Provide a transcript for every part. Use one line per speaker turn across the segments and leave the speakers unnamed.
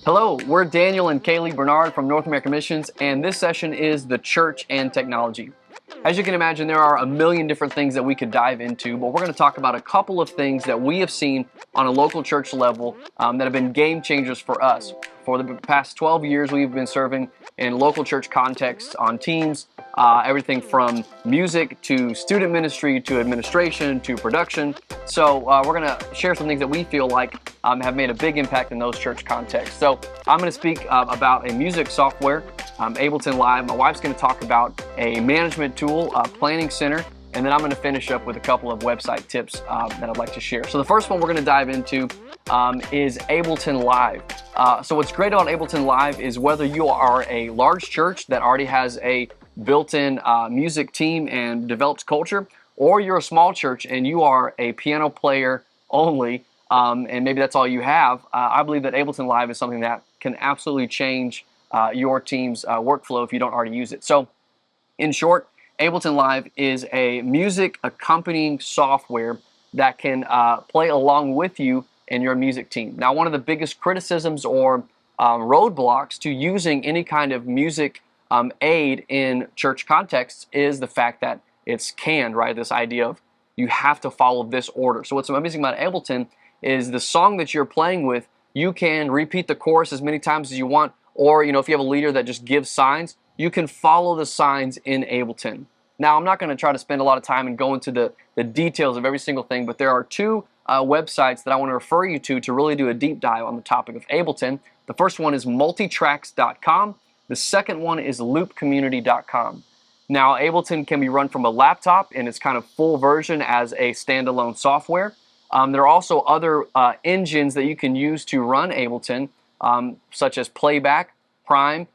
Hello, we're Daniel and Kalee Bernard from North American Missions, and this session is the church and technology. As you can imagine, there are a million different things that we could dive into, but we're going to talk about a couple of things that we have seen on a local church level that have been game changers for us. For the past 12 years, we've been serving in local church contexts on teams, everything from music to student ministry to administration to production. So we're going to share some things that we feel like have made a big impact in those church contexts. So I'm going to speak about a music software, Ableton Live. My wife's going to talk about a management tool, Planning Center, and then I'm going to finish up with a couple of website tips that I'd like to share. So the first one we're going to dive into is Ableton Live. So what's great about Ableton Live is whether you are a large church that already has a built-in music team and developed culture, or you're a small church and you are a piano player only, and maybe that's all you have, I believe that Ableton Live is something that can absolutely change your team's workflow if you don't already use it. So in short, Ableton Live is a music accompanying software that can play along with you and your music team. Now, one of the biggest criticisms or roadblocks to using any kind of music aid in church contexts is the fact that it's canned, right? This idea of you have to follow this order. So what's amazing about Ableton is the song that you're playing with, you can repeat the chorus as many times as you want, or if you have a leader that just gives signs, you can follow the signs in Ableton. Now, I'm not going to try to spend a lot of time and go into the details of every single thing, but there are two websites that I want to refer you to really do a deep dive on the topic of Ableton. The first one is multitracks.com. The second one is loopcommunity.com. Now, Ableton can be run from a laptop in its kind of full version as a standalone software. There are also other engines that you can use to run Ableton, such as Playback, Prime,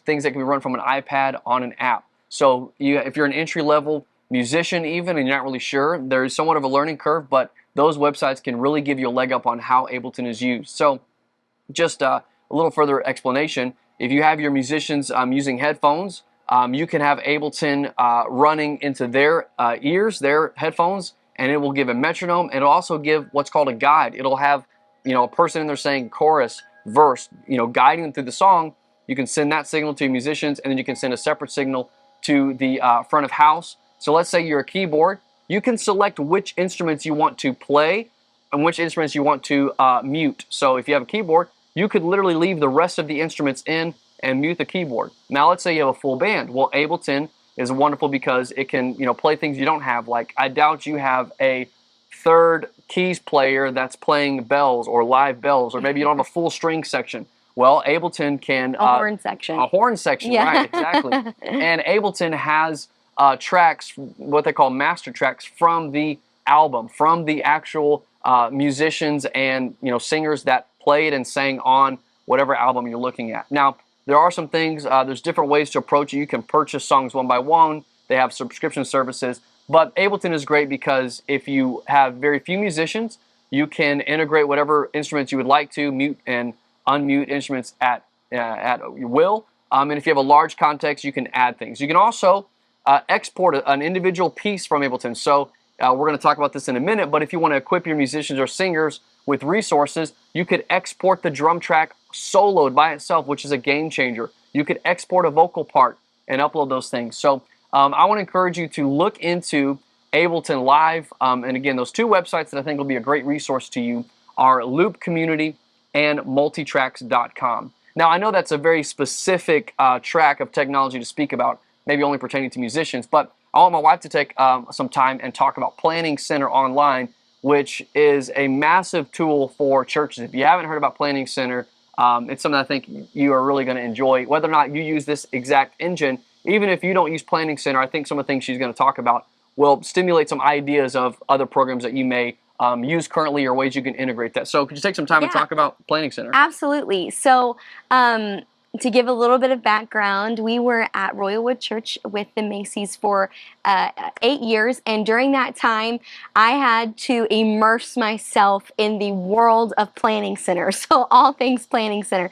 things that can be run from an iPad on an app. So if you're an entry-level musician even and you're not really sure, there's somewhat of a learning curve, but those websites can really give you a leg up on how Ableton is used. So just a little further explanation, if you have your musicians using headphones, you can have Ableton running into their ears, their headphones, and it will give a metronome, and it'll also give what's called a guide. It'll have a person in there saying chorus, verse, guiding them through the song. You can send that signal to musicians, and then you can send a separate signal to the front of house. So let's say you're a keyboard. You can select which instruments you want to play and which instruments you want to mute. So if you have a keyboard, you could literally leave the rest of the instruments in and mute the keyboard. Now let's say you have a full band. Well, Ableton is wonderful because it can play things you don't have. Like, I doubt you have a third keys player that's playing bells or live bells, or maybe you don't have a full string section. Well, Ableton can...
a horn section.
A horn section, yeah. Right, exactly. And Ableton has tracks, what they call master tracks, from the album, from the actual musicians and singers that played and sang on whatever album you're looking at. Now, there are some things, there's different ways to approach it. You can purchase songs one by one. They have subscription services. But Ableton is great because if you have very few musicians, you can integrate whatever instruments you would like to, mute and unmute instruments at your will. And if you have a large context, you can add things. You can also export an individual piece from Ableton. So we're going to talk about this in a minute, but if you want to equip your musicians or singers with resources, you could export the drum track soloed by itself, which is a game changer. You could export a vocal part and upload those things. So I want to encourage you to look into Ableton Live. And again, those two websites that I think will be a great resource to you are Loop Community and multitracks.com. Now, I know that's a very specific track of technology to speak about, maybe only pertaining to musicians, but I want my wife to take some time and talk about Planning Center Online, which is a massive tool for churches. If you haven't heard about Planning Center, it's something I think you are really going to enjoy. Whether or not you use this exact engine, even if you don't use Planning Center, I think some of the things she's going to talk about will stimulate some ideas of other programs that you may use currently or ways you can integrate that. So could you take some time and talk about Planning Center?
Absolutely. So to give a little bit of background, we were at Royalwood Church with the Macy's for 8 years, and during that time, I had to immerse myself in the world of Planning Center, so all things Planning Center.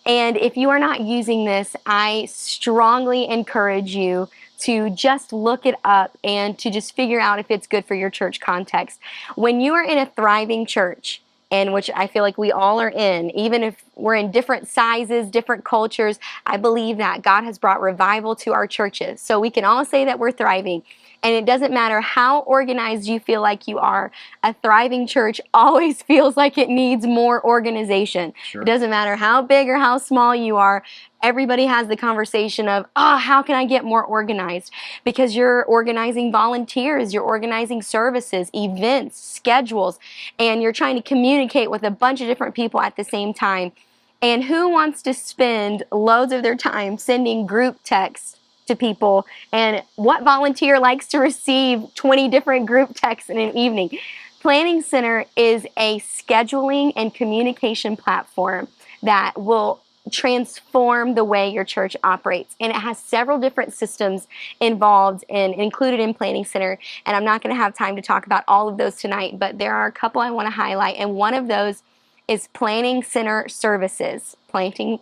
And if you are not using this, I strongly encourage you to just look it up and to just figure out if it's good for your church context. When you are in a thriving church, and which I feel like we all are in, even if we're in different sizes, different cultures. I believe that God has brought revival to our churches. So we can all say that we're thriving. And it doesn't matter how organized you feel like you are, a thriving church always feels like it needs more organization.
Sure.
It doesn't matter how big or how small you are. Everybody has the conversation of, how can I get more organized? Because you're organizing volunteers, you're organizing services, events, schedules, and you're trying to communicate with a bunch of different people at the same time. And who wants to spend loads of their time sending group texts to people? And what volunteer likes to receive 20 different group texts in an evening? Planning Center is a scheduling and communication platform that will transform the way your church operates. And it has several different systems involved and included in Planning Center. And I'm not going to have time to talk about all of those tonight, but there are a couple I want to highlight. And one of those is Planning Center Services. Planning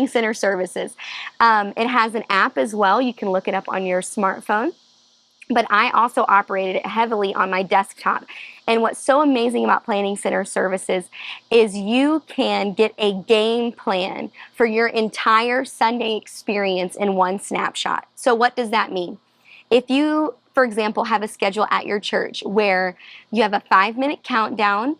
Center Services. It has an app as well. You can look it up on your smartphone. But I also operated it heavily on my desktop. And what's so amazing about Planning Center Services is you can get a game plan for your entire Sunday experience in one snapshot. So what does that mean? If you, for example, have a schedule at your church where you have a 5-minute countdown,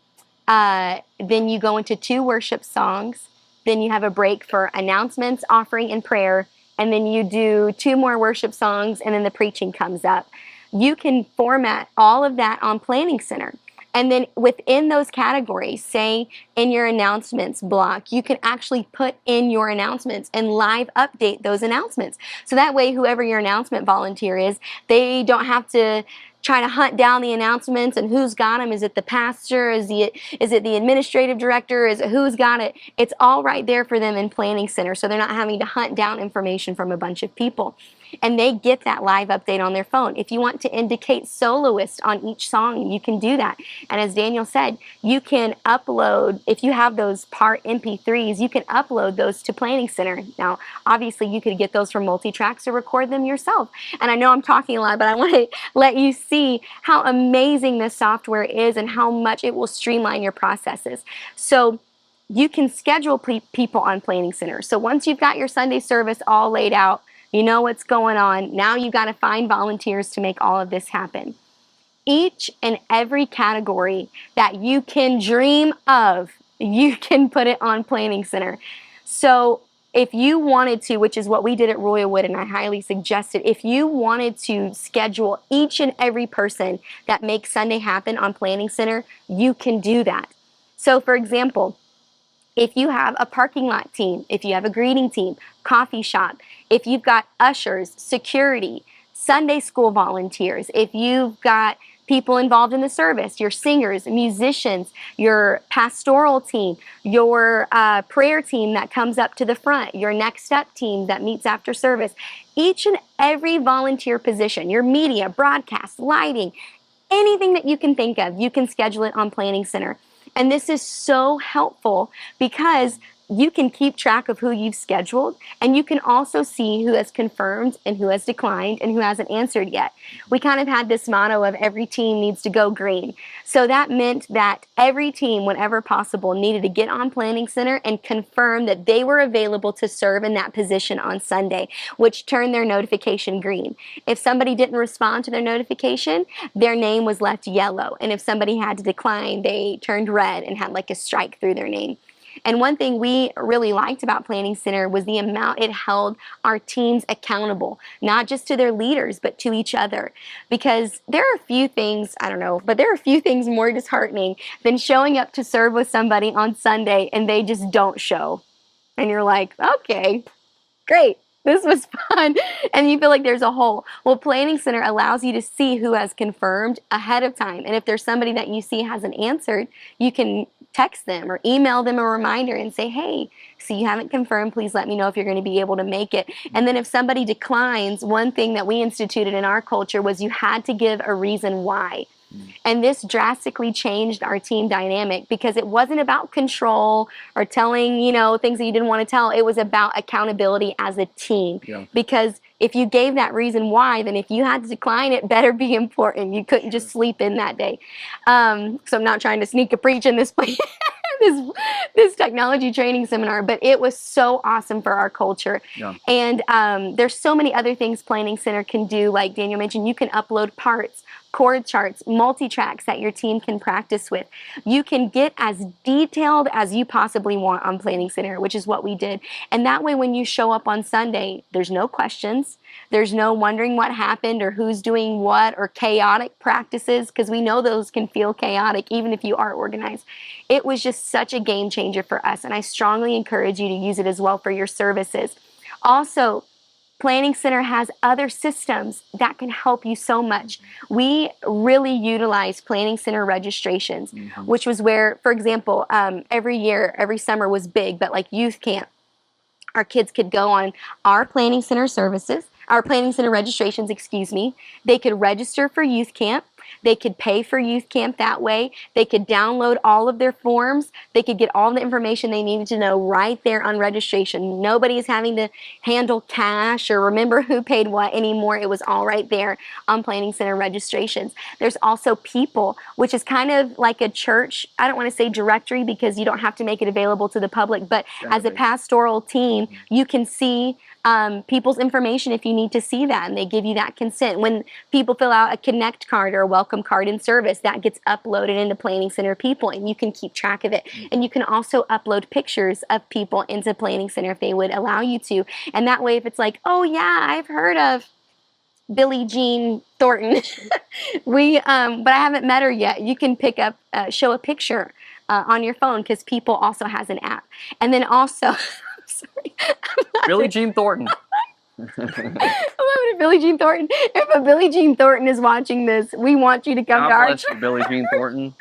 then you go into 2 worship songs, then you have a break for announcements, offering, and prayer, and then you do 2 more worship songs, and then the preaching comes up. You can format all of that on Planning Center. And then within those categories, say in your announcements block, you can actually put in your announcements and live update those announcements. So that way, whoever your announcement volunteer is, they don't have to try to hunt down the announcements and who's got them. Is it the pastor? Is it the administrative director? Is it who's got it? It's all right there for them in Planning Center, so they're not having to hunt down information from a bunch of people. And they get that live update on their phone. If you want to indicate soloists on each song, you can do that. And as Daniel said, you can upload, if you have those part MP3s, you can upload those to Planning Center. Now, obviously, you could get those from Multitracks or record them yourself. And I know I'm talking a lot, but I want to let you see how amazing this software is and how much it will streamline your processes. So you can schedule people on Planning Center. So once you've got your Sunday service all laid out, you know what's going on. Now you got to find volunteers to make all of this happen. Each and every category that you can dream of, you can put it on Planning Center. So if you wanted to, which is what we did at Royalwood, and I highly suggest it, if you wanted to schedule each and every person that makes Sunday happen on Planning Center, you can do that. So for example, if you have a parking lot team, if you have a greeting team, coffee shop, if you've got ushers, security, Sunday school volunteers, if you've got people involved in the service, your singers, musicians, your pastoral team, your prayer team that comes up to the front, your next step team that meets after service, each and every volunteer position, your media, broadcast, lighting, anything that you can think of, you can schedule it on Planning Center. And this is so helpful because you can keep track of who you've scheduled, and you can also see who has confirmed and who has declined and who hasn't answered yet. We kind of had this motto of every team needs to go green. So that meant that every team, whenever possible, needed to get on Planning Center and confirm that they were available to serve in that position on Sunday, which turned their notification green. If somebody didn't respond to their notification, their name was left yellow. And if somebody had to decline, they turned red and had like a strike through their name. And one thing we really liked about Planning Center was the amount it held our teams accountable, not just to their leaders, but to each other. Because there are a few things, I don't know, but there are a few things more disheartening than showing up to serve with somebody on Sunday and they just don't show. And you're like, okay, great. This was fun. And you feel like there's a hole. Well, Planning Center allows you to see who has confirmed ahead of time. And if there's somebody that you see hasn't answered, you can text them or email them a reminder and say, hey, so you haven't confirmed, please let me know if you're going to be able to make it. And then if somebody declines, one thing that we instituted in our culture was you had to give a reason why. And this drastically changed our team dynamic because it wasn't about control or telling, things that you didn't want to tell. It was about accountability as a team. Yeah. Because if you gave that reason why, then if you had to decline, it better be important. You couldn't just sleep in that day. So I'm not trying to sneak a preach in this place. this technology training seminar, but it was so awesome for our culture.
Yeah.
And there's so many other things Planning Center can do. Like Daniel mentioned, you can upload parts, chord charts, multi-tracks that your team can practice with. You can get as detailed as you possibly want on Planning Center, which is what we did. And that way, when you show up on Sunday, there's no questions. There's no wondering what happened or who's doing what or chaotic practices, because we know those can feel chaotic even if you are organized. It was just such a game changer for us, and I strongly encourage you to use it as well for your services. Also, Planning Center has other systems that can help you so much. We really utilize Planning Center registrations, which was where, for example, every summer was big, but like youth camp, our kids could go on our Planning Center registrations, They could register for youth camp. They could pay for youth camp that way. They could download all of their forms. They could get all the information they needed to know right there on registration. Nobody is having to handle cash or remember who paid what anymore. It was all right there on Planning Center registrations. There's also People, which is kind of like a church, I don't want to say directory because you don't have to make it available to the public, but as a pastoral team, you can see people's information if you need to see that, and they give you that consent. When people fill out a connect card or a welcome card in service, that gets uploaded into Planning Center People, and you can keep track of it. And you can also upload pictures of people into Planning Center if they would allow you to. And that way, if it's like, oh yeah, I've heard of Billie Jean Thornton, but I haven't met her yet, you can show a picture on your phone, because People also has an app. And then also, sorry.
Billie Jean Thornton.
I'm laughing at Billie Jean Thornton. If a Billie Jean Thornton is watching this, we want you to come to our
God bless you, Billie Jean Thornton.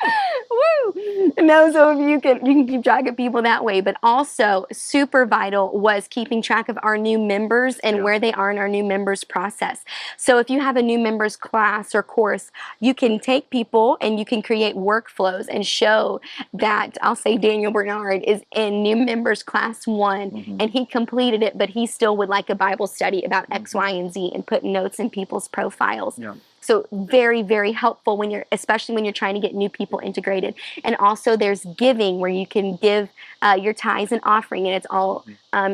Woo! No, so if you can keep track of people that way, but also super vital was keeping track of our new members and where they are in our new members process. So if you have a new members class or course, you can take People and you can create workflows and show that, I'll say Daniel Bernard is in new members class 1 and he completed it, but he still would like a Bible study about X, Y, and Z, and put notes in people's profiles. Yeah. So very, very helpful especially when you're trying to get new people integrated. And also there's giving, where you can give your tithes and offering, and it's all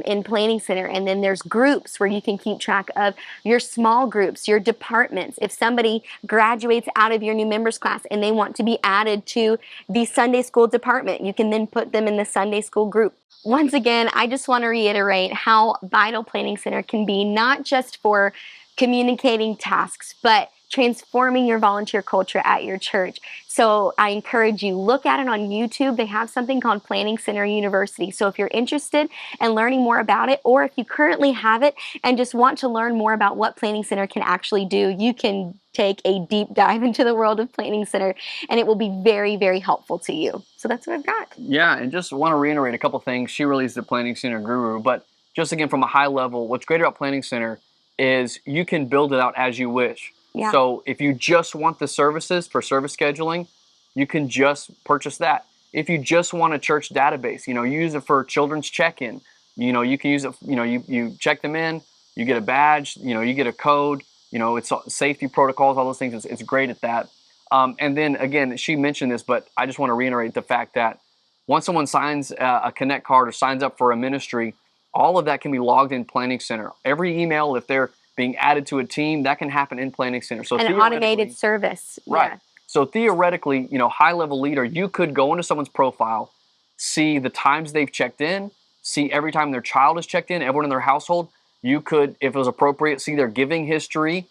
in Planning Center. And then there's groups where you can keep track of your small groups, your departments. If somebody graduates out of your new members class and they want to be added to the Sunday school department, you can then put them in the Sunday school group. Once again, I just want to reiterate how vital Planning Center can be, not just for communicating tasks, but transforming your volunteer culture at your church. So I encourage you, look at it on YouTube. They have something called Planning Center University. So if you're interested in learning more about it, or if you currently have it and just want to learn more about what Planning Center can actually do, you can take a deep dive into the world of Planning Center, and it will be very, very helpful to you. So that's what I've got.
Yeah, and just want to reiterate a couple things. She really is the Planning Center guru, but just again, from a high level, what's great about Planning Center is you can build it out as you wish. Yeah. So if you just want the services for service scheduling, you can just purchase that. If you just want a church database, use it for children's check-in. You can use it, you check them in, you get a badge, you get a code, it's safety protocols, all those things. It's great at that. And then again, she mentioned this, but I just want to reiterate the fact that once someone signs a Connect card or signs up for a ministry, all of that can be logged in Planning Center. Every email, if they're being added to a team, that can happen in Planning Center. So
an automated service.
Right.
Yeah.
So theoretically, high-level leader, you could go into someone's profile, see the times they've checked in, see every time their child is checked in, everyone in their household. You could, if it was appropriate, see their giving history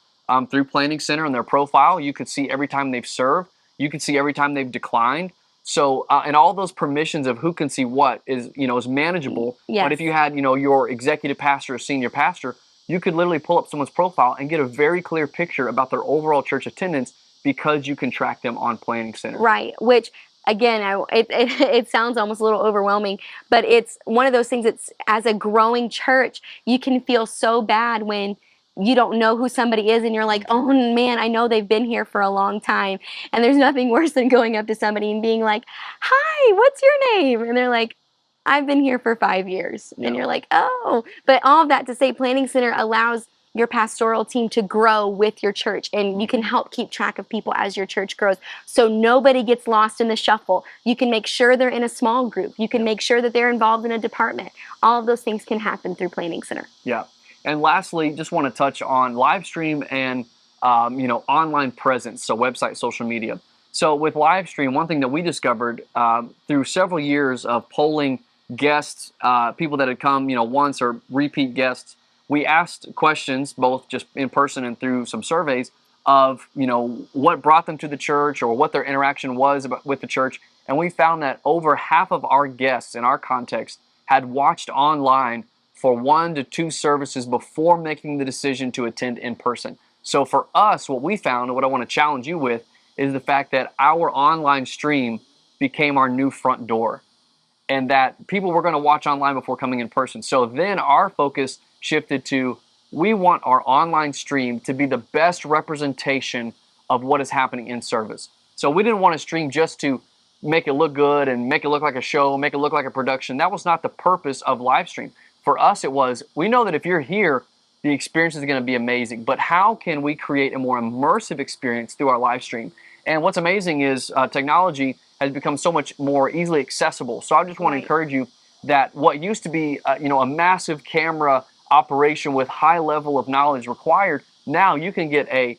through Planning Center in their profile. You could see every time they've served. You could see every time they've declined. So, and all those permissions of who can see what is manageable. Yes. But if you had, your executive pastor or senior pastor, you could literally pull up someone's profile and get a very clear picture about their overall church attendance, because you can track them on Planning Center.
Right, which again, it sounds almost a little overwhelming, but it's one of those things that's, as a growing church, you can feel so bad when you don't know who somebody is and you're like, oh man, I know they've been here for a long time. And there's nothing worse than going up to somebody and being like, hi, what's your name? And they're like, I've been here for 5 years. And you're like, oh. But all of that to say, Planning Center allows your pastoral team to grow with your church, and you can help keep track of people as your church grows, so nobody gets lost in the shuffle. You can make sure they're in a small group. You can make sure that they're involved in a department. All of those things can happen through Planning Center.
Yeah. And lastly, just want to touch on Livestream and online presence, so website, social media. So with Livestream, one thing that we discovered through several years of polling guests, people that had come once or repeat guests, we asked questions both just in person and through some surveys of what brought them to the church or what their interaction was with the church, and we found that over half of our guests in our context had watched online for 1 to 2 services before making the decision to attend in person. So for us, what we found, and what I want to challenge you with, is the fact that our online stream became our new front door, and that people were going to watch online before coming in person. So then our focus shifted to, we want our online stream to be the best representation of what is happening in service. So we didn't want to stream just to make it look good and make it look like a show, make it look like a production. That was not the purpose of Livestream. For us, it was, we know that if you're here, the experience is going to be amazing, but how can we create a more immersive experience through our live stream? And what's amazing is technology has become so much more easily accessible. So I just want to encourage you that what used to be a massive camera operation with high level of knowledge required, now you can get a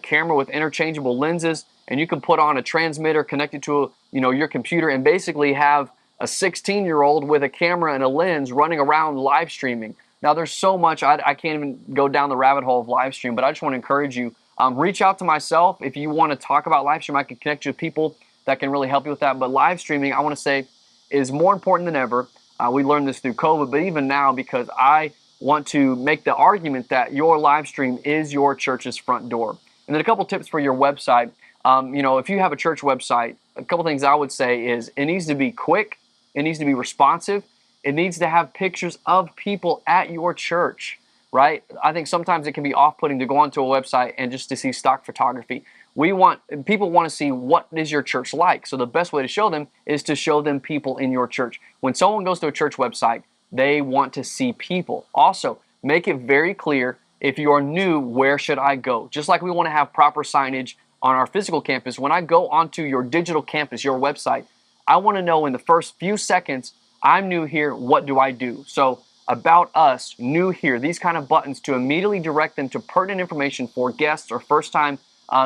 camera with interchangeable lenses, and you can put on a transmitter connected to your computer, and basically have a 16-year-old with a camera and a lens running around live streaming. Now, there's so much, I can't even go down the rabbit hole of live stream, but I just want to encourage you, reach out to myself. If you want to talk about live stream, I can connect you with people that can really help you with that. But live streaming, I want to say, is more important than ever. We learned this through COVID, but even now, because I want to make the argument that your live stream is your church's front door. And then a couple tips for your website. If you have a church website, a couple things I would say is it needs to be quick, it needs to be responsive, it needs to have pictures of people at your church, right? I think sometimes it can be off-putting to go onto a website and just to see stock photography. People want to see what is your church like. So the best way to show them is to show them people in your church. When someone goes to a church website, they want to see people. Also, make it very clear, if you are new, where should I go? Just like we want to have proper signage on our physical campus, when I go onto your digital campus, your website, I want to know in the first few seconds, I'm new here, what do I do? So about us, new here, these kind of buttons to immediately direct them to pertinent information for guests or first-time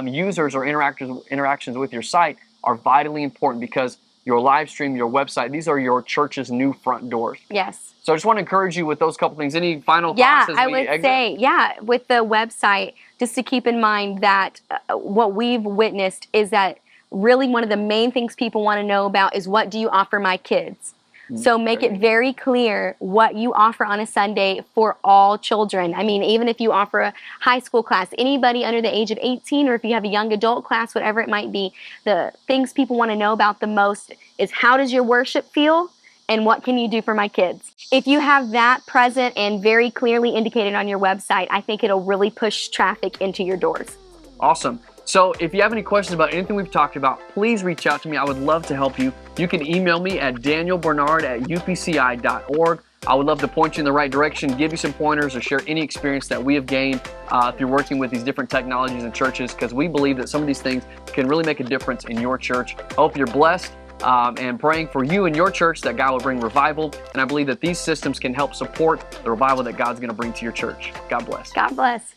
users or interactions with your site are vitally important, because your live stream, your website, these are your church's new front doors.
Yes.
So I just want to encourage you with those couple things. Any final thoughts?
I would say, with the website, just to keep in mind that what we've witnessed is that really one of the main things people want to know about is, what do you offer my kids? So make it very clear what you offer on a Sunday for all children. I mean, even if you offer a high school class, anybody under the age of 18, or if you have a young adult class, whatever it might be, the things people want to know about the most is, how does your worship feel? And what can you do for my kids? If you have that present and very clearly indicated on your website, I think it'll really push traffic into your doors.
Awesome. So if you have any questions about anything we've talked about, please reach out to me. I would love to help you. You can email me at danielbernard@upci.org. I would love to point you in the right direction, give you some pointers, or share any experience that we have gained through working with these different technologies in churches, because we believe that some of these things can really make a difference in your church. I hope you're blessed, and praying for you and your church that God will bring revival. And I believe that these systems can help support the revival that God's going to bring to your church. God bless.
God bless.